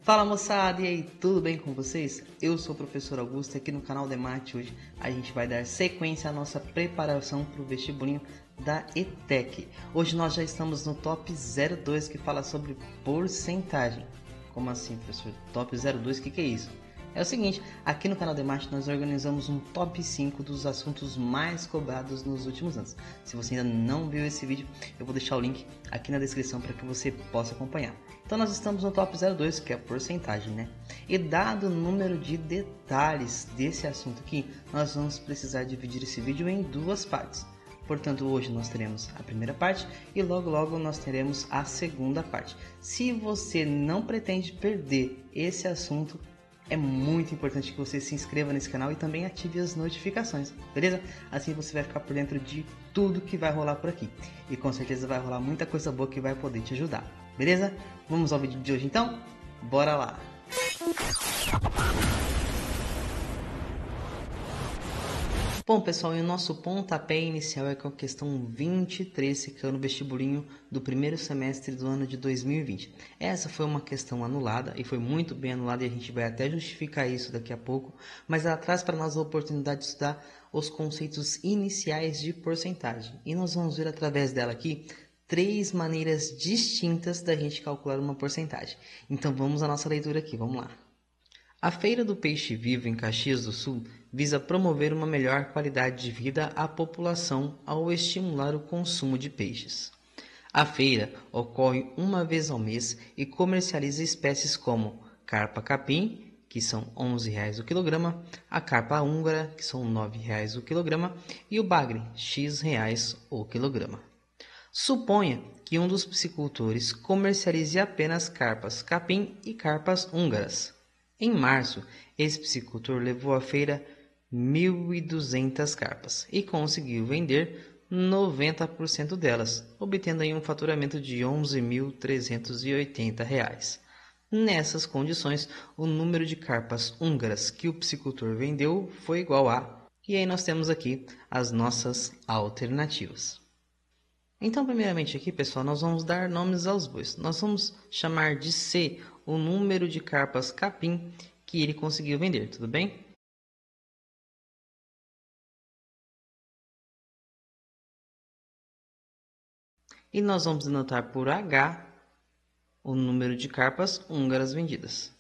Fala moçada, e aí, tudo bem com vocês? Eu sou o professor Augusto e aqui no canal Demate hoje a gente vai dar sequência à nossa preparação para o vestibulinho da ETEC. Hoje nós já estamos no Top 02 que fala sobre porcentagem. Como assim, professor? Top 02, o que é isso? É o seguinte, aqui no canal Demate nós organizamos um top 5 dos assuntos mais cobrados nos últimos anos. Se você ainda não viu esse vídeo, eu vou deixar o link aqui na descrição para que você possa acompanhar. Então nós estamos no top 02, que é a porcentagem, né? E dado o número de detalhes desse assunto aqui, nós vamos precisar dividir esse vídeo em duas partes. Portanto, hoje nós teremos a primeira parte e logo nós teremos a segunda parte. Se você não pretende perder esse assunto, é muito importante que você se inscreva nesse canal e também ative as notificações, beleza? Assim você vai ficar por dentro de tudo que vai rolar por aqui. E com certeza vai rolar muita coisa boa que vai poder te ajudar, beleza? Vamos ao vídeo de hoje então? Bora lá! Bom pessoal, e o nosso pontapé inicial é com a questão 23, que caiu no vestibulinho do primeiro semestre do ano de 2020. Essa foi uma questão anulada e foi muito bem anulada e a gente vai até justificar isso daqui a pouco, mas ela traz para nós a oportunidade de estudar os conceitos iniciais de porcentagem. E nós vamos ver através dela aqui 3 maneiras distintas da gente calcular uma porcentagem. Então vamos à nossa leitura aqui, vamos lá. A Feira do Peixe Vivo em Caxias do Sul visa promover uma melhor qualidade de vida à população ao estimular o consumo de peixes. A feira ocorre uma vez ao mês e comercializa espécies como carpa capim, que são R$ 11,00 o quilograma, a carpa húngara, que são R$ 9,00 o quilograma, e o bagre, X reais o quilograma. Suponha que um dos piscicultores comercialize apenas carpas capim e carpas húngaras. Em março, esse piscicultor levou à feira 1.200 carpas e conseguiu vender 90% delas, obtendo aí um faturamento de R$ 11.380. Nessas condições, o número de carpas húngaras que o piscicultor vendeu foi igual a... E aí nós temos aqui as nossas alternativas. Então, primeiramente aqui, pessoal, nós vamos dar nomes aos bois. Nós vamos chamar de C o número de carpas capim que ele conseguiu vender, tudo bem? E nós vamos denotar por H o número de carpas húngaras vendidas.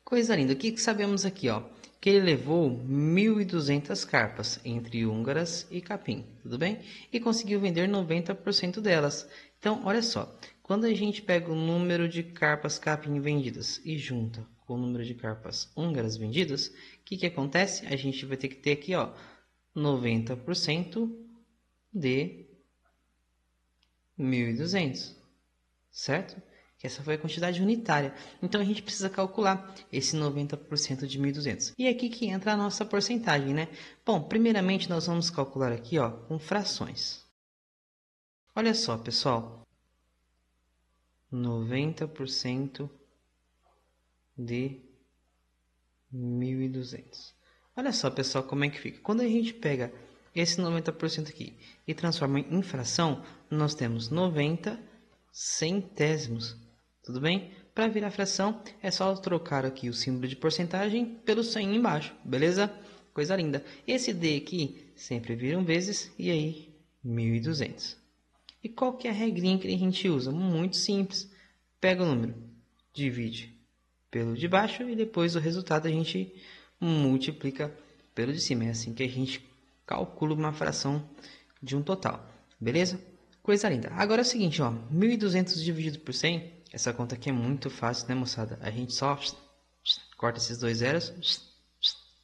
Coisa linda, o que sabemos aqui, ó? Que ele levou 1.200 carpas entre húngaras e capim, tudo bem? E conseguiu vender 90% delas. Então, olha só, quando a gente pega o número de carpas capim vendidas e junta com o número de carpas húngaras vendidas, o que acontece? A gente vai ter que ter aqui, ó, 90% de 1.200, certo? Que essa foi a quantidade unitária. Então a gente precisa calcular esse 90% de 1.200. E é aqui que entra a nossa porcentagem, né? Bom, primeiramente nós vamos calcular aqui, ó, com frações. Olha só, pessoal. 90% de 1.200. Olha só, pessoal, como é que fica. Quando a gente pega esse 90% aqui e transforma em fração, nós temos 90 centésimos. Tudo bem? Para virar fração, é só trocar aqui o símbolo de porcentagem pelo 100 embaixo, beleza? Coisa linda. Esse D aqui sempre viram vezes e aí 1.200. E qual que é a regrinha que a gente usa? Muito simples. Pega o número, divide pelo de baixo e depois o resultado a gente multiplica pelo de cima. É assim que a gente calcula uma fração de um total, beleza? Coisa linda. Agora é o seguinte, ó, 1.200 dividido por 100, essa conta aqui é muito fácil, né, moçada? A gente só corta esses dois zeros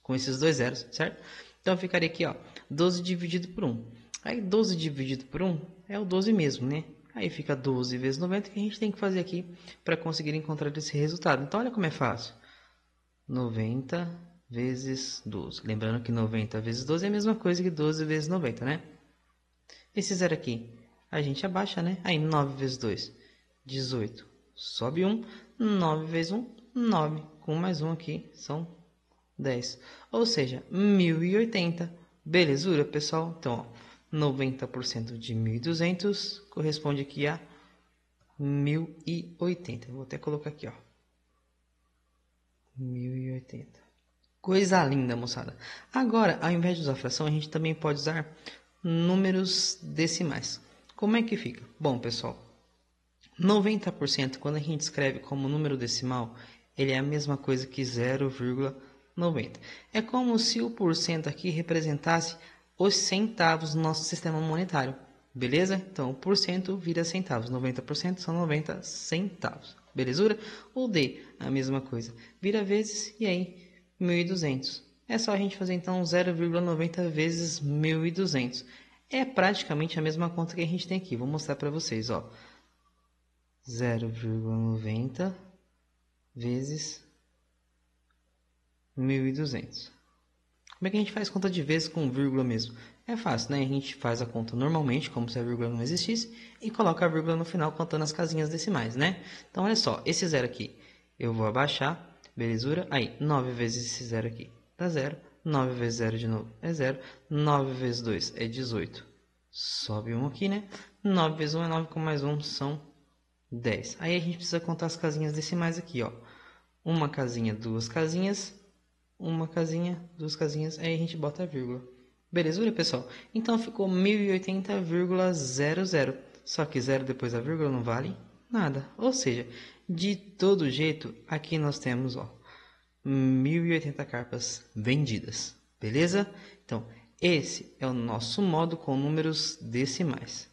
com esses dois zeros, certo? Então ficaria aqui, ó, 12 dividido por 1. Aí 12 dividido por 1 é o 12 mesmo, né? Aí fica 12 vezes 90 que a gente tem que fazer aqui para conseguir encontrar esse resultado. Então olha como é fácil. 90 vezes 12. Lembrando que 90 vezes 12 é a mesma coisa que 12 vezes 90, né? Esse zero aqui a gente abaixa, né? Aí 9 vezes 2, 18. Sobe 1, 9 vezes 1, 9. Com mais um aqui, são 10. Ou seja, 1.080. Belezura, pessoal? Então, ó, 90% de 1.200 corresponde aqui a 1.080. Vou até colocar aqui, ó. 1.080. Coisa linda, moçada. Agora, ao invés de usar fração, a gente também pode usar números decimais. Como é que fica? Bom, pessoal, 90%, quando a gente escreve como número decimal, ele é a mesma coisa que 0,90. É como se o porcento aqui representasse os centavos no nosso sistema monetário. Beleza? Então, o porcento vira centavos. 90% são 90 centavos. Belezura? O D, a mesma coisa. Vira vezes e aí 1.200. É só a gente fazer então 0,90 vezes 1.200. É praticamente a mesma conta que a gente tem aqui. Vou mostrar para vocês, ó. 0,90 vezes 1.200. Como é que a gente faz conta de vezes com vírgula mesmo? É fácil, né? A gente faz a conta normalmente, como se a vírgula não existisse, e coloca a vírgula no final contando as casinhas decimais, né? Então, olha só, esse zero aqui eu vou abaixar, belezura? Aí, 9 vezes esse zero aqui dá 0, 9 vezes 0 de novo é 0, 9 vezes 2 é 18. Sobe um aqui, né? 9 vezes 1 é 9, com mais 1 são 10. Aí a gente precisa contar as casinhas decimais aqui, ó. Uma casinha, duas casinhas, uma casinha, duas casinhas, aí a gente bota a vírgula. Beleza, pessoal? Então ficou 1080,00. Só que 0 depois da vírgula não vale nada. Ou seja, de todo jeito, aqui nós temos, ó, 1.080 carpas vendidas. Beleza? Então, esse é o nosso modo com números decimais.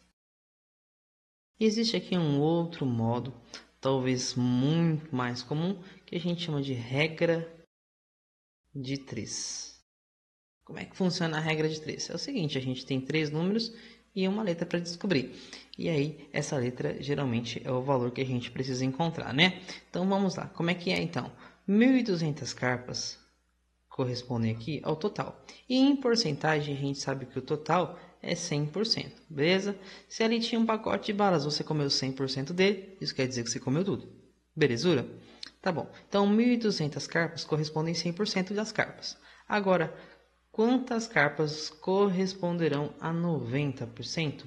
Existe aqui um outro modo, talvez muito mais comum, que a gente chama de regra de 3. Como é que funciona a regra de 3? É o seguinte, a gente tem 3 números e uma letra para descobrir. E aí, essa letra geralmente é o valor que a gente precisa encontrar, né? Então, vamos lá. Como é que é, então? 1.200 carpas correspondem aqui ao total. E em porcentagem, a gente sabe que o total é 100%, beleza? Se ali tinha um pacote de balas, você comeu 100% dele, isso quer dizer que você comeu tudo. Belezura? Tá bom. Então, 1.200 carpas correspondem a 100% das carpas. Agora, quantas carpas corresponderão a 90%?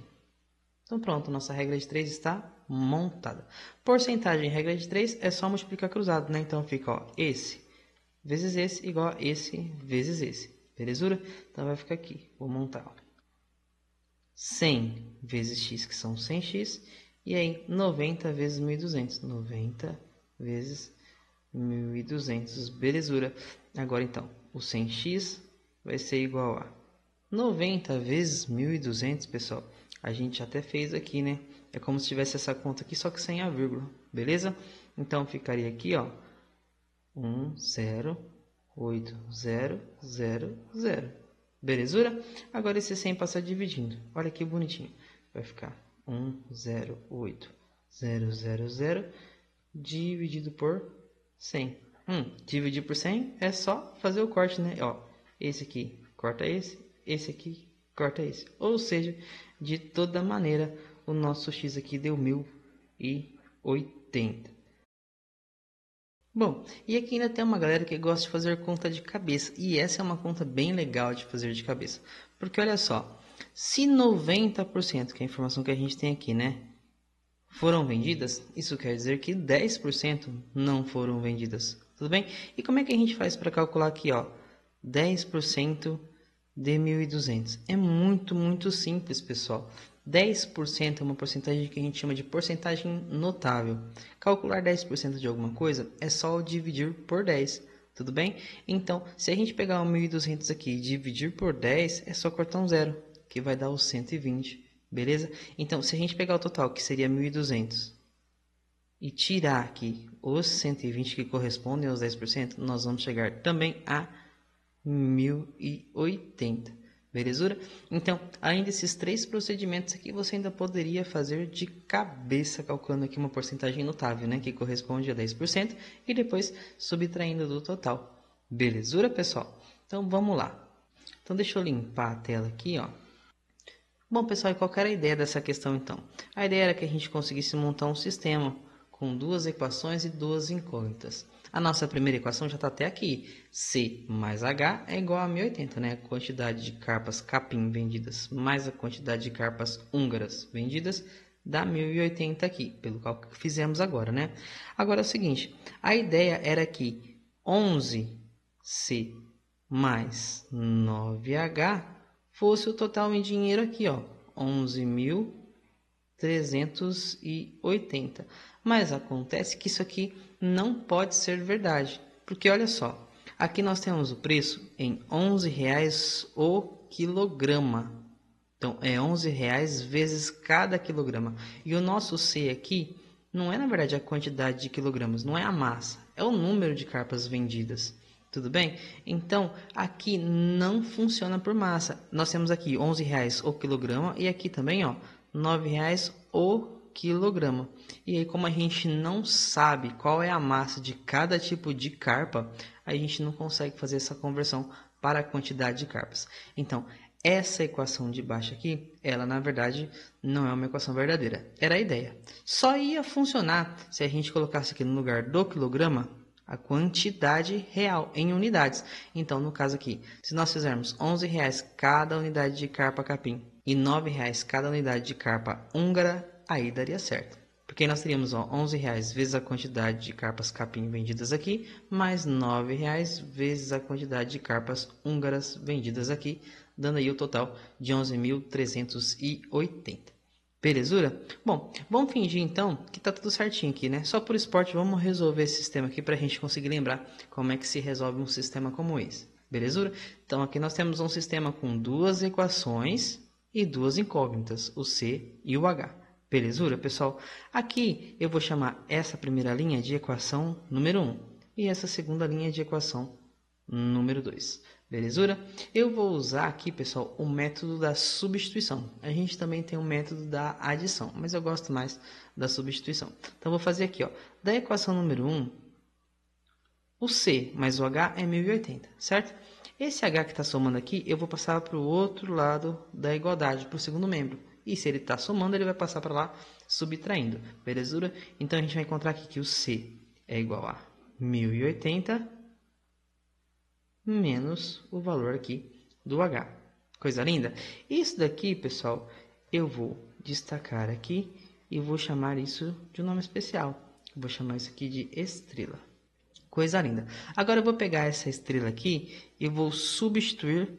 Então, pronto, nossa regra de 3 está montada. Porcentagem, regra de 3, é só multiplicar cruzado, né? Então, fica, ó, esse vezes esse igual a esse vezes esse. Belezura? Então, vai ficar aqui. Vou montar, ó. 100 vezes x, que são 100x, e aí 90 vezes 1.200, 90 vezes 1.200, belezura. Agora então, o 100x vai ser igual a 90 vezes 1.200, pessoal. A gente até fez aqui, né? É como se tivesse essa conta aqui, só que sem a vírgula, beleza? Então, ficaria aqui, ó, 1,0,8,0,0,0. Belezura? Agora esse 100 passa dividindo. Olha que bonitinho. Vai ficar 1,0,8,0,0,0 dividido por 100. Dividir por 100 é só fazer o corte, né? Ó, esse aqui corta esse aqui corta esse. Ou seja, de toda maneira, o nosso x aqui deu 1.080. Bom, e aqui ainda tem uma galera que gosta de fazer conta de cabeça. E essa é uma conta bem legal de fazer de cabeça. Porque olha só, se 90%, que é a informação que a gente tem aqui, né, foram vendidas, isso quer dizer que 10% não foram vendidas. Tudo bem? E como é que a gente faz para calcular aqui, ó, 10% de 1.200? É muito simples, pessoal. 10% é uma porcentagem que a gente chama de porcentagem notável. Calcular 10% de alguma coisa é só dividir por 10, tudo bem? Então, se a gente pegar o 1.200 aqui e dividir por 10, é só cortar um zero, que vai dar os 120, beleza? Então, se a gente pegar o total, que seria 1.200, e tirar aqui os 120 que correspondem aos 10%, nós vamos chegar também a 1.080. Belezura? Então, além desses 3 procedimentos aqui, você ainda poderia fazer de cabeça, calculando aqui uma porcentagem notável, né? Que corresponde a 10%, e depois subtraindo do total. Belezura, pessoal? Então, vamos lá. Então, deixa eu limpar a tela aqui, ó. Bom, pessoal, e qual era a ideia dessa questão, então? A ideia era que a gente conseguisse montar um sistema com duas equações e duas incógnitas. A nossa primeira equação já está até aqui. C mais H é igual a 1080, né? A quantidade de carpas capim vendidas mais a quantidade de carpas húngaras vendidas dá 1080 aqui, pelo cálculo que fizemos agora, né? Agora é o seguinte, a ideia era que 11C mais 9H fosse o total em dinheiro aqui, ó, 11.380. Mas acontece que isso aqui não pode ser verdade, porque olha só, aqui nós temos o preço em R$11 o quilograma. Então, é R$11 vezes cada quilograma. E o nosso C aqui não é, na verdade, a quantidade de quilogramas, não é a massa, é o número de carpas vendidas. Tudo bem? Então, aqui não funciona por massa. Nós temos aqui R$11 o quilograma e aqui também, ó, R$9 o quilograma. E aí, como a gente não sabe qual é a massa de cada tipo de carpa, a gente não consegue fazer essa conversão para a quantidade de carpas. Então, essa equação de baixo aqui, ela na verdade não é uma equação verdadeira. Era a ideia. Só ia funcionar se a gente colocasse aqui no lugar do quilograma a quantidade real em unidades. Então, no caso aqui, se nós fizermos R$11 cada unidade de carpa capim e R$9 cada unidade de carpa húngara, aí daria certo. Porque nós teríamos R$11 vezes a quantidade de carpas capim vendidas aqui, mais R$9 vezes a quantidade de carpas húngaras vendidas aqui, dando aí o total de 11.380. Belezura? Bom, vamos fingir então que tá tudo certinho aqui, né? Só por esporte vamos resolver esse sistema aqui para a gente conseguir lembrar como é que se resolve um sistema como esse. Belezura? Então aqui nós temos um sistema com duas equações e duas incógnitas, o C e o H. Belezura, pessoal? Aqui eu vou chamar essa primeira linha de equação número 1 e essa segunda linha de equação número 2. Belezura? Eu vou usar aqui, pessoal, o método da substituição. A gente também tem o método da adição, mas eu gosto mais da substituição. Então, vou fazer aqui, ó, da equação número 1, o C mais o H é 1080, certo? Esse H que está somando aqui, eu vou passar para o outro lado da igualdade, para o segundo membro. E se ele está somando, ele vai passar para lá subtraindo. Belezura? Então, a gente vai encontrar aqui que o C é igual a 1080 menos o valor aqui do H. Coisa linda? Isso daqui, pessoal, eu vou destacar aqui e vou chamar isso de um nome especial. Vou chamar isso aqui de estrela. Coisa linda. Agora eu vou pegar essa estrela aqui e vou substituir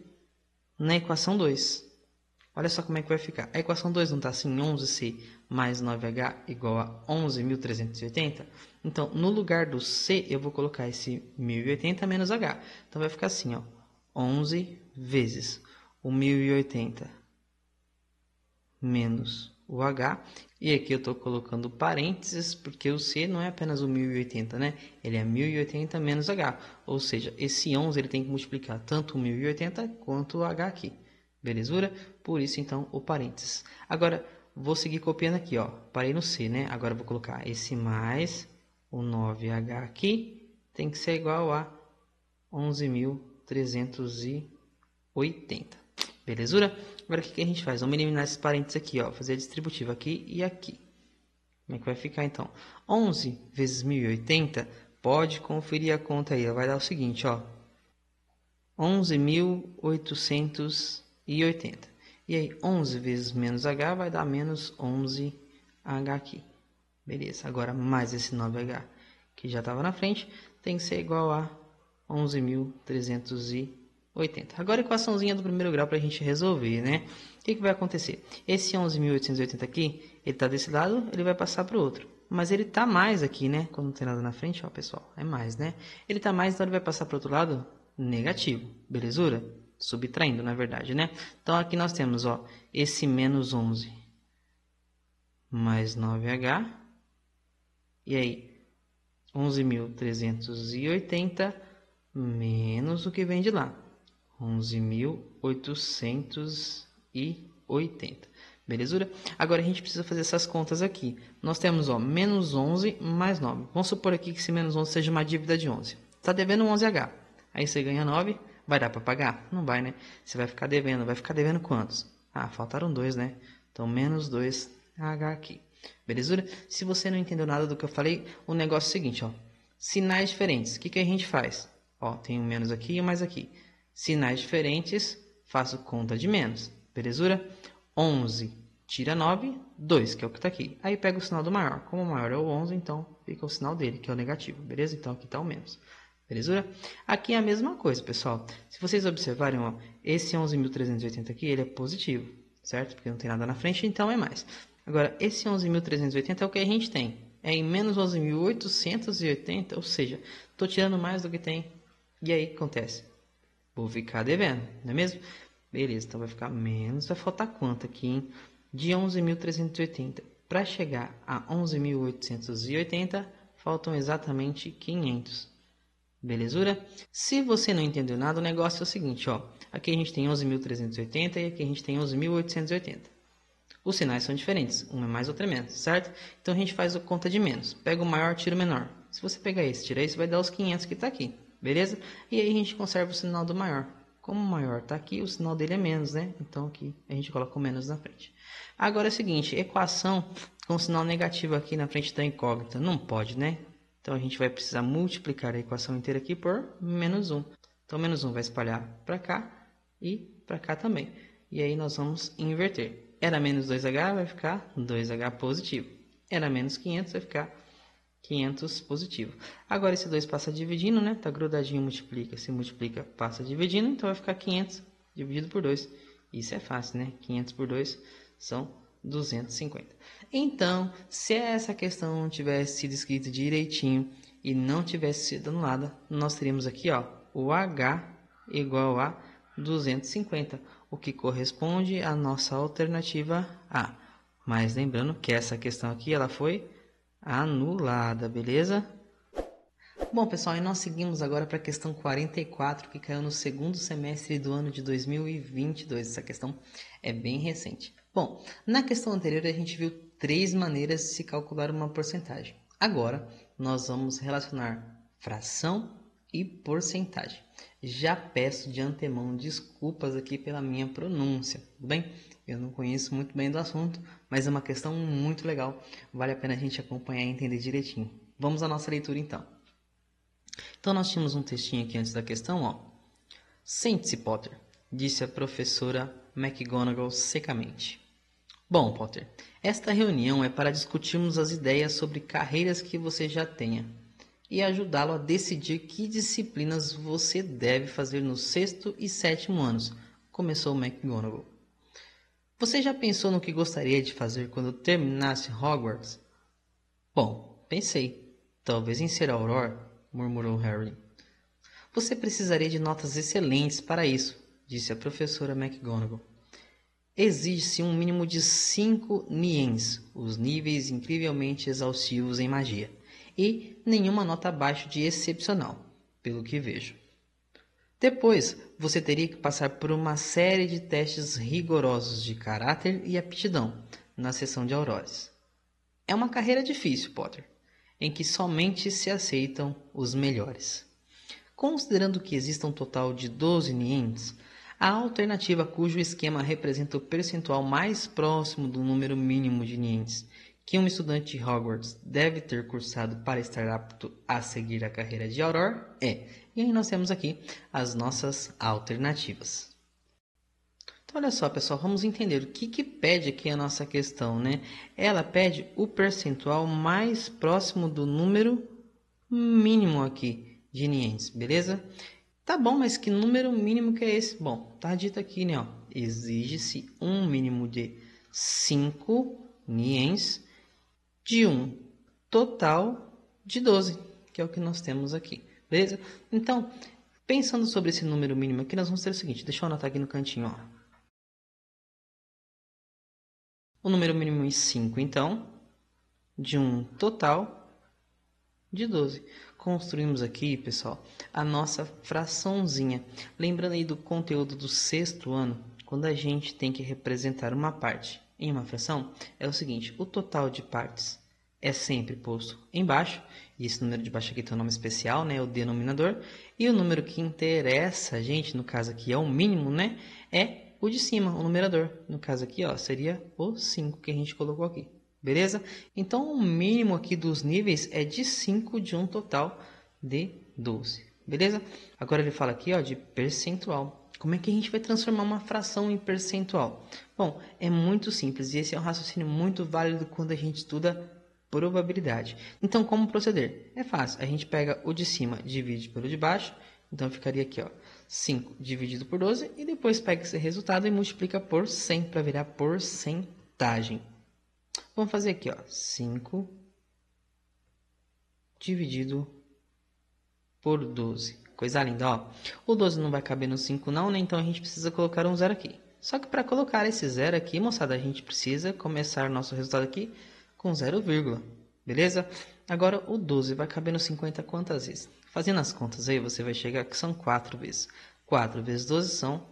na equação 2. Olha só como é que vai ficar. A equação 2 não está assim, 11C mais 9H igual a 11.380? Então, no lugar do C, eu vou colocar esse 1080 menos H. Então, vai ficar assim, ó, 11 vezes o 1080 menos o H. E aqui eu estou colocando parênteses, porque o C não é apenas o 1080, né? Ele é 1080 menos H. Ou seja, esse 11 ele tem que multiplicar tanto o 1080 quanto o H aqui. Belezura? Por isso, então, o parênteses. Agora, vou seguir copiando aqui, ó. Parei no C, né? Agora, vou colocar esse mais o 9H aqui. Tem que ser igual a 11.380. Belezura? Agora, o que a gente faz? Vamos eliminar esses parênteses aqui, ó. Fazer a distributiva aqui e aqui. Como é que vai ficar, então? 11 vezes 1080, pode conferir a conta aí. Vai dar o seguinte, ó. 11.880. E aí, 11 vezes menos H vai dar menos 11H aqui. Beleza, agora mais esse 9H que já estava na frente, tem que ser igual a 11.380. Agora a equaçãozinha do primeiro grau para a gente resolver, né? O que vai acontecer? Esse 11.880 aqui, ele está desse lado, ele vai passar para o outro. Mas ele está mais aqui, né? Quando não tem nada na frente, ó, pessoal, é mais, né? Ele está mais, então ele vai passar para o outro lado negativo. Belezura? Subtraindo, na verdade, né? Então, aqui nós temos, ó, esse menos 11 mais 9H. E aí, 11.380 menos o que vem de lá. 11.880. Belezura? Agora, a gente precisa fazer essas contas aqui. Nós temos, ó, menos 11 mais 9. Vamos supor aqui que esse menos 11 seja uma dívida de 11. Está devendo 11H. Aí você ganha 9. Vai dar para pagar? Não vai, né? Você vai ficar devendo quantos? Ah, faltaram 2, né? Então, menos 2H aqui. Belezura? Se você não entendeu nada do que eu falei, o negócio é o seguinte, ó. Sinais diferentes. O que a gente faz? Ó, tem um menos aqui e um mais aqui. Sinais diferentes, faço conta de menos. Belezura? 11 tira 9, 2, que é o que está aqui. Aí pega o sinal do maior. Como o maior é o 11, então fica o sinal dele, que é o negativo. Beleza? Então aqui está o menos. Belezura? Aqui é a mesma coisa, pessoal. Se vocês observarem, ó, esse 11.380 aqui, ele é positivo, certo? Porque não tem nada na frente, então é mais. Agora, esse 11.380 é o que a gente tem. É em menos 11.880, ou seja, estou tirando mais do que tem. E aí, o que acontece? Vou ficar devendo, não é mesmo? Beleza, então vai ficar menos. Vai faltar quanto aqui, hein? De 11.380 para chegar a 11.880, faltam exatamente 500. Belezura? Se você não entendeu nada, o negócio é o seguinte, ó. Aqui a gente tem 11.380 e aqui a gente tem 11.880. Os sinais são diferentes, um é mais, outro é menos, certo? Então a gente faz a conta de menos. Pega o maior, tira o menor. Se você pegar esse, tira esse, vai dar os 500 que está aqui, beleza? E aí a gente conserva o sinal do maior. Como o maior está aqui, o sinal dele é menos, né? Então aqui a gente coloca o menos na frente. Agora é o seguinte, equação com sinal negativo aqui na frente da incógnita. Não pode, né? Então a gente vai precisar multiplicar a equação inteira aqui por menos 1. Então menos 1 vai espalhar para cá e para cá também. E aí nós vamos inverter. Era menos 2H, vai ficar 2H positivo. Era menos 500, vai ficar 500 positivo. Agora esse 2 passa dividindo, né? Tá grudadinho, multiplica. Se multiplica, passa dividindo. Então vai ficar 500 dividido por 2. Isso é fácil, né? 500 por 2 são 250. Então, se essa questão não tivesse sido escrita direitinho e não tivesse sido anulada, nós teríamos aqui, ó, o H igual a 250, o que corresponde à nossa alternativa A. Mas lembrando que essa questão aqui ela foi anulada, beleza? Bom, pessoal, e nós seguimos agora para a questão 44, que caiu no segundo semestre do ano de 2022. Essa questão é bem recente. Bom, na questão anterior a gente viu 3 maneiras de se calcular uma porcentagem. Agora, nós vamos relacionar fração e porcentagem. Já peço de antemão desculpas aqui pela minha pronúncia, tudo bem? Eu não conheço muito bem do assunto, mas é uma questão muito legal. Vale a pena a gente acompanhar e entender direitinho. Vamos à nossa leitura então. Então nós tínhamos um textinho aqui antes da questão, ó. Sente-se, Potter, disse a professora McGonagall secamente. Bom, Potter, esta reunião é para discutirmos as ideias sobre carreiras que você já tenha e ajudá-lo a decidir que disciplinas você deve fazer no 6º e 7º anos, começou McGonagall. Você já pensou no que gostaria de fazer quando terminasse Hogwarts? Bom, pensei. Talvez em ser Auror, murmurou Harry. Você precisaria de notas excelentes para isso, disse a professora McGonagall. Exige-se um mínimo de 5 niens, os níveis incrivelmente exaustivos em magia, e nenhuma nota abaixo de excepcional, pelo que vejo. Depois, você teria que passar por uma série de testes rigorosos de caráter e aptidão na seção de Aurores. É uma carreira difícil, Potter, em que somente se aceitam os melhores. Considerando que exista um total de 12 niens, a alternativa cujo esquema representa o percentual mais próximo do número mínimo de niens que um estudante de Hogwarts deve ter cursado para estar apto a seguir a carreira de Auror é. E aí nós temos aqui as nossas alternativas. Então olha só, pessoal, vamos entender o que pede aqui a nossa questão, né? Ela pede o percentual mais próximo do número mínimo aqui de niens, beleza? Tá bom, mas que número mínimo que é esse? Bom, tá dito aqui, né? Exige-se um mínimo de 5 niens de um total de 12, que é o que nós temos aqui, beleza? Então, pensando sobre esse número mínimo aqui, nós vamos ter o seguinte, deixa eu anotar aqui no cantinho, ó. O número mínimo é 5, então, de um total de 12. Construímos aqui, pessoal, a nossa fraçãozinha. Lembrando aí do conteúdo do 6º ano, quando a gente tem que representar uma parte em uma fração, é o seguinte, o total de partes é sempre posto embaixo, e esse número de baixo aqui tem um nome especial, né, o denominador, e o número que interessa a gente, no caso aqui é o mínimo, né, é o de cima, o numerador. No caso aqui, ó, seria o 5 que a gente colocou aqui. beleza? Então, o mínimo aqui dos níveis é de 5 de um total de 12, beleza? Agora ele fala aqui, ó, de percentual. Como é que a gente vai transformar uma fração em percentual? Bom, é muito simples e esse é um raciocínio muito válido quando a gente estuda probabilidade. Então, como proceder? É fácil, a gente pega o de cima, divide pelo de baixo, então ficaria aqui, ó, 5 dividido por 12 e depois pega esse resultado e multiplica por 100 para virar porcentagem. Vamos fazer aqui, ó, 5 dividido por 12. Coisa linda, ó. O 12 não vai caber no 5 não, né? Então a gente precisa colocar um zero aqui. Só que para colocar esse zero aqui, moçada, a gente precisa começar nosso resultado aqui com 0, beleza? Agora o 12 vai caber no 50 quantas vezes? Fazendo as contas aí, você vai chegar que são 4 vezes. 4 vezes 12 são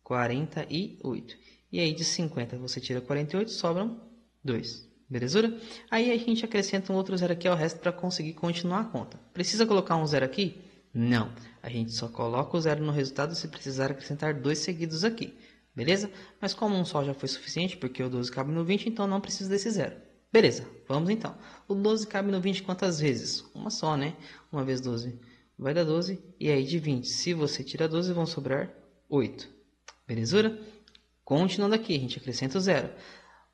48. E aí de 50 você tira 48, sobram 2. Belezura? Aí a gente acrescenta um outro zero aqui ao resto para conseguir continuar a conta. Precisa colocar um zero aqui? Não. A gente só coloca o zero no resultado se precisar acrescentar 2 seguidos aqui. Beleza? Mas como um só já foi suficiente, porque o 12 cabe no 20, então não precisa desse zero. Beleza, vamos então. O 12 cabe no 20 quantas vezes? Uma só, né? 1 vezes 12 vai dar 12. E aí de 20, se você tira 12, vão sobrar 8. Belezura? Continuando aqui, a gente acrescenta o zero.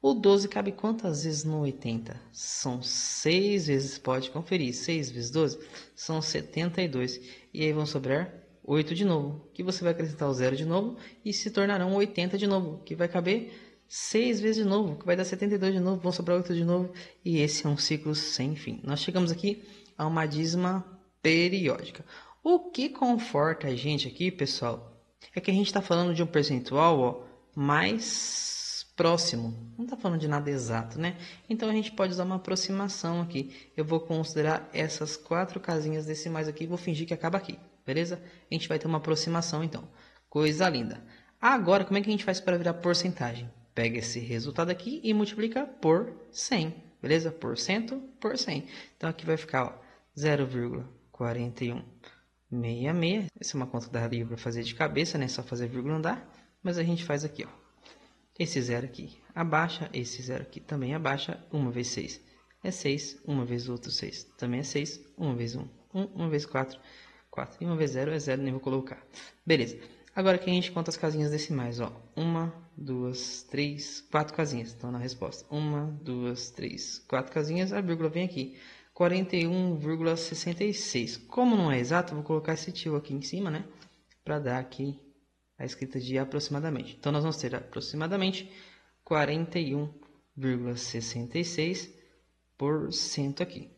O 12 cabe quantas vezes no 80? São 6 vezes, pode conferir. 6 vezes 12 são 72. E aí vão sobrar 8 de novo, que você vai acrescentar o zero de novo e se tornarão 80 de novo, que vai caber 6 vezes de novo, que vai dar 72 de novo, vão sobrar 8 de novo. E esse é um ciclo sem fim. Nós chegamos aqui a uma dízima periódica. O que conforta a gente aqui, pessoal, é que a gente está falando de um percentual, ó, mais próximo, não está falando de nada exato, né? Então a gente pode usar uma aproximação aqui. Eu vou considerar essas 4 casinhas decimais aqui e vou fingir que acaba aqui, beleza? A gente vai ter uma aproximação então. Coisa linda. Agora, como é que a gente faz para virar porcentagem? Pega esse resultado aqui e multiplica por 100, beleza? Por cento por 100. Então aqui vai ficar, ó, 0,4166. Essa é uma conta que daria para fazer de cabeça, né? Só fazer vírgula andar. Mas a gente faz aqui, ó. Esse zero aqui abaixa, esse zero aqui também abaixa. 1 vezes 6 é 6, 1 vezes outro 6 também é 6, 1 vezes 1, 1 vezes 4, 4. E 1 vezes 0 é 0, nem vou colocar. Beleza. Agora aqui a gente conta as casinhas decimais, ó. 1, 2, 3, 4 casinhas. Então na resposta, 1, 2, 3, 4 casinhas, a vírgula vem aqui. 41,66. Como não é exato, eu vou colocar esse tio aqui em cima, né? Para dar aqui a escrita de aproximadamente. Então, nós vamos ter aproximadamente 41,66% aqui.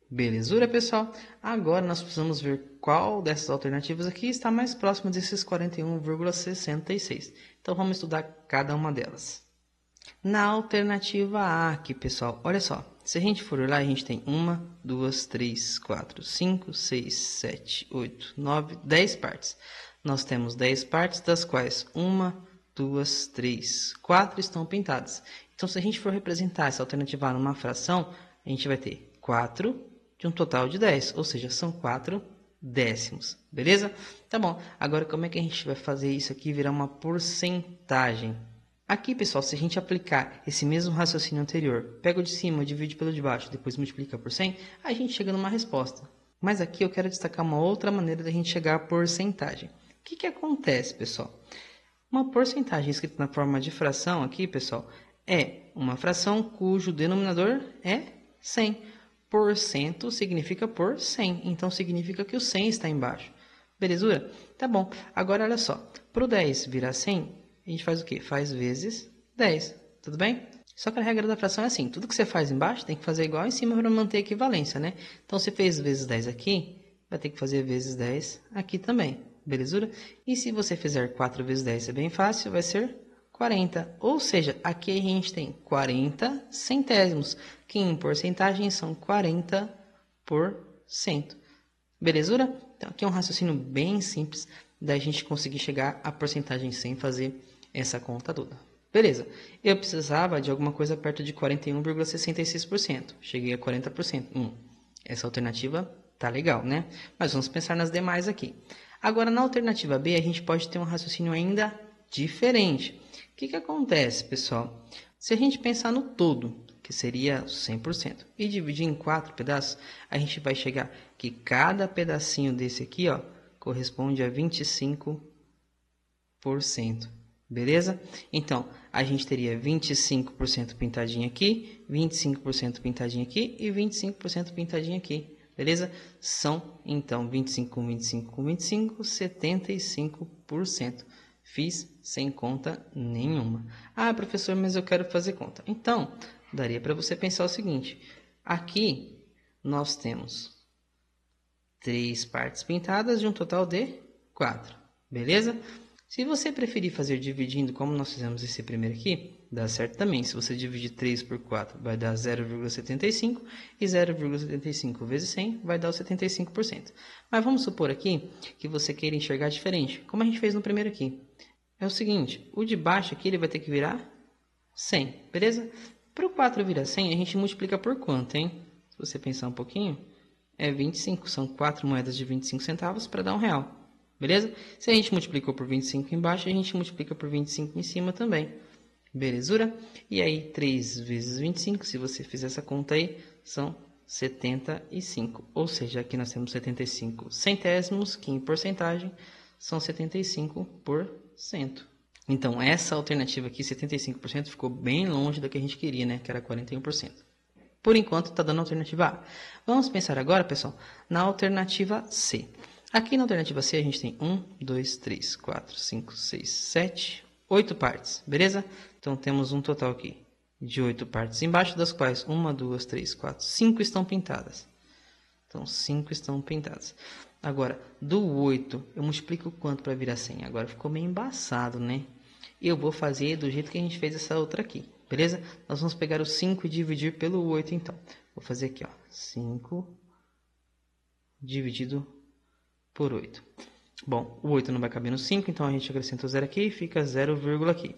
Belezura, pessoal? Agora, nós precisamos ver qual dessas alternativas aqui está mais próximo desses 41,66. Então, vamos estudar cada uma delas. Na alternativa A aqui, pessoal, olha só. Se a gente for olhar, a gente tem 1, 2, 3, 4, 5, 6, 7, 8, 9, 10 partes. Nós temos 10 partes, das quais 1, 2, 3, 4 estão pintadas. Então, se a gente for representar essa alternativa numa fração, a gente vai ter 4 de um total de 10, ou seja, são 4 décimos, beleza? Tá bom, agora como é que a gente vai fazer isso aqui virar uma porcentagem? Aqui, pessoal, se a gente aplicar esse mesmo raciocínio anterior, pega o de cima, divide pelo de baixo, depois multiplica por 100, a gente chega numa resposta. Mas aqui eu quero destacar uma outra maneira da gente chegar à porcentagem. O que acontece, pessoal? Uma porcentagem escrita na forma de fração aqui, pessoal, é uma fração cujo denominador é 100. Porcento significa por 100, então significa que o 100 está embaixo. Belezura? Tá bom. Agora, olha só. Para o 10 virar 100, a gente faz o quê? Faz vezes 10. Tudo bem? Só que a regra da fração é assim. Tudo que você faz embaixo tem que fazer igual em cima para manter a equivalência, né? Então, se fez vezes 10 aqui, vai ter que fazer vezes 10 aqui também. Belezura? E se você fizer 4 vezes 10, é bem fácil, vai ser 40. Ou seja, aqui a gente tem 40 centésimos, que em porcentagem são 40%. Belezura? Então, aqui é um raciocínio bem simples da gente conseguir chegar à porcentagem sem fazer essa conta toda. Beleza, eu precisava de alguma coisa perto de 41,66%. Cheguei a 40%. Essa alternativa tá legal, né? Mas vamos pensar nas demais aqui. Agora, na alternativa B, a gente pode ter um raciocínio ainda diferente. O que acontece, pessoal? Se a gente pensar no todo, que seria 100%. E dividir em 4 pedaços, a gente vai chegar que cada pedacinho desse aqui, ó, corresponde a 25%. Beleza? Então, a gente teria 25% pintadinho aqui, 25% pintadinho aqui e 25% pintadinho aqui. Beleza? São, então, 25 com 25 com 25, 75%. Fiz sem conta nenhuma. Ah, professor, mas eu quero fazer conta. Então, daria para você pensar o seguinte. Aqui, nós temos 3 partes pintadas de um total de 4. Beleza? Se você preferir fazer dividindo, como nós fizemos esse primeiro aqui, dá certo também. Se você dividir 3 por 4, vai dar 0,75 e 0,75 vezes 100 vai dar o 75%. Mas vamos supor aqui que você queira enxergar diferente, como a gente fez no primeiro aqui. É o seguinte, o de baixo aqui ele vai ter que virar 100, beleza? Para o 4 virar 100, a gente multiplica por quanto, hein? Se você pensar um pouquinho, é 25, são 4 moedas de 25 centavos para dar R$1. Beleza? Se a gente multiplicou por 25 embaixo, a gente multiplica por 25 em cima também. Belezura? E aí, 3 vezes 25, se você fizer essa conta aí, são 75. Ou seja, aqui nós temos 75 centésimos, que em porcentagem são 75%. Então, essa alternativa aqui, 75%, ficou bem longe da que a gente queria, né? Que era 41%. Por enquanto, está dando a alternativa A. Vamos pensar agora, pessoal, na alternativa C. Aqui na alternativa C a gente tem 1, 2, 3, 4, 5, 6, 7, 8 partes, beleza? Então temos um total aqui de 8 partes embaixo, das quais 1, 2, 3, 4, 5 estão pintadas. Então 5 estão pintadas. Agora, do 8 eu multiplico quanto para virar 100? Agora ficou meio embaçado, né? Eu vou fazer do jeito que a gente fez essa outra aqui, beleza? Nós vamos pegar o 5 e dividir pelo 8 então. Vou fazer aqui, ó, 5 dividido por 8. Bom, o 8 não vai caber no 5, então a gente acrescenta o 0 aqui e fica 0, aqui.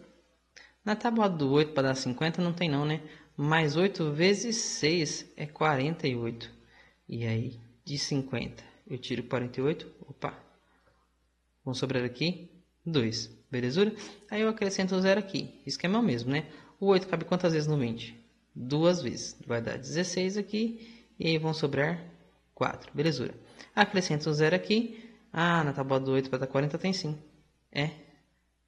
Na tábua do 8 para dar 50 não tem não, né? Mais 8 vezes 6 é 48. E aí, de 50 eu tiro 48, opa. Vão sobrar aqui 2, belezura? Aí eu acrescento o 0 aqui, esquema é o mesmo, né? O 8 cabe quantas vezes no 20? 2 vezes, vai dar 16 aqui, e aí vão sobrar 4, belezura? Acrescento um 0 aqui. Ah, na tábua do 8 para dar 40 tem sim. É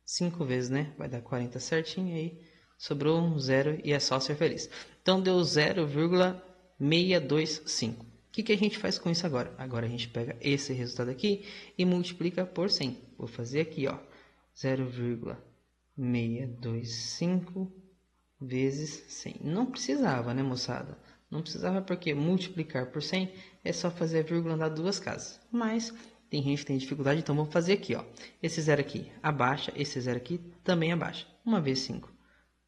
5 vezes, né? Vai dar 40 certinho. Aí sobrou um 0 e é só ser feliz. Então deu 0,625. O que a gente faz com isso agora? Agora a gente pega esse resultado aqui e multiplica por 100. Vou fazer aqui, ó. 0,625 vezes 100. Não precisava, né, moçada? Não precisava porque multiplicar por 100 é só fazer a vírgula andar 2 casas. Mas tem gente que tem dificuldade, então vou fazer aqui, ó. Esse 0 aqui abaixa, esse 0 aqui também abaixa. 1 vezes 5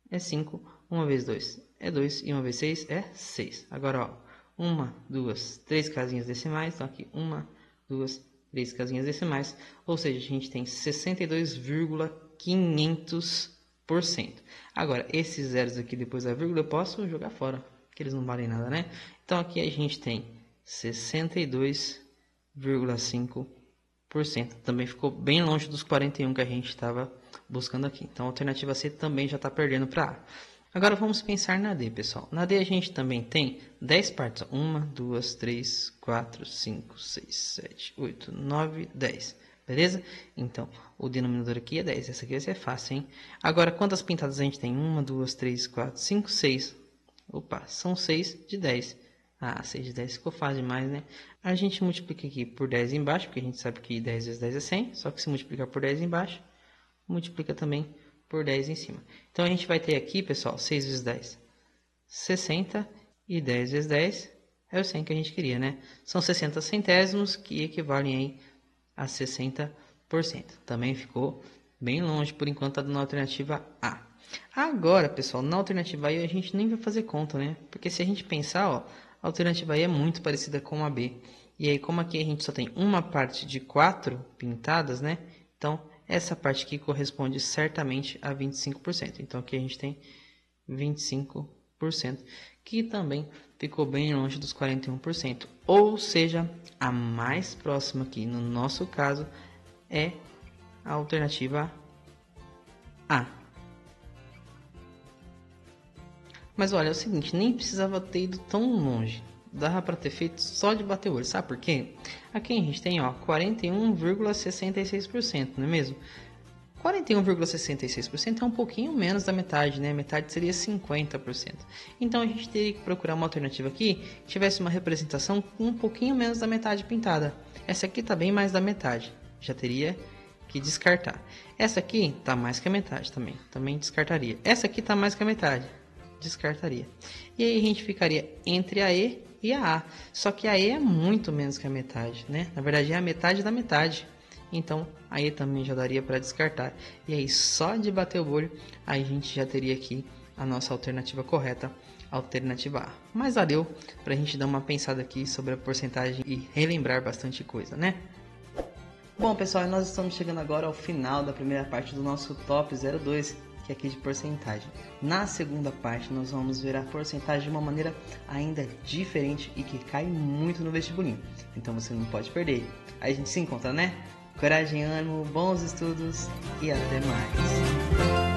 é 5, 1 vezes 2 é 2 e 1 vezes 6 é 6. Agora, ó, 1, 2, 3 casinhas decimais. Então aqui 1, 2, 3 casinhas decimais. Ou seja, a gente tem 62,500%. Agora, esses zeros aqui depois da vírgula eu posso jogar fora, que eles não valem nada, né? Então aqui a gente tem 62,5%. Também ficou bem longe dos 41 que a gente estava buscando aqui. Então a alternativa C também já está perdendo para A. Agora vamos pensar na D, pessoal. Na D a gente também tem 10 partes. 1, 2, 3, 4, 5, 6, 7, 8, 9, 10. Beleza? Então, o denominador aqui é 10. Essa aqui vai ser fácil, hein? Agora, quantas pintadas a gente tem? 1, 2, 3, 4, 5, 6. Opa, são 6 de 10. Ah, 6 de 10 ficou fácil demais, né? A gente multiplica aqui por 10 embaixo, porque a gente sabe que 10 vezes 10 é 100. Só que se multiplicar por 10 embaixo, multiplica também por 10 em cima. Então, a gente vai ter aqui, pessoal, 6 vezes 10, 60. E 10 vezes 10 é o 100 que a gente queria, né? São 60 centésimos que equivalem aí a 60%. Também ficou bem longe, por enquanto, está na alternativa A. Agora, pessoal, na alternativa A a gente nem vai fazer conta, né? Porque se a gente pensar, ó, a alternativa A é muito parecida com a B. E aí, como aqui a gente só tem uma parte de 4 pintadas, né? Então, essa parte aqui corresponde certamente a 25%. Então, aqui a gente tem 25%, que também ficou bem longe dos 41%. Ou seja, a mais próxima aqui, no nosso caso, é a alternativa A. Mas olha, é o seguinte, nem precisava ter ido tão longe. Dava para ter feito só de bater o olho, sabe por quê? Aqui a gente tem, ó, 41,66%, não é mesmo? 41,66% é um pouquinho menos da metade, né? Metade seria 50%. Então a gente teria que procurar uma alternativa aqui que tivesse uma representação com um pouquinho menos da metade pintada. Essa aqui está bem mais da metade, já teria que descartar. Essa aqui está mais que a metade também descartaria. Essa aqui está mais que a metade, descartaria. E aí a gente ficaria entre a E e a A. Só que a E é muito menos que a metade, né? Na verdade é a metade da metade. Então aí também já daria para descartar. E aí só de bater o olho, aí a gente já teria aqui a nossa alternativa correta, alternativa A. Mas valeu para a gente dar uma pensada aqui sobre a porcentagem e relembrar bastante coisa, né? Bom pessoal, nós estamos chegando agora ao final da primeira parte do nosso Top 02, que é aqui de porcentagem. Na segunda parte nós vamos ver a porcentagem de uma maneira ainda diferente e que cai muito no vestibulinho. Então você não pode perder. Aí a gente se encontra, né? Coragem, ânimo, bons estudos e até mais!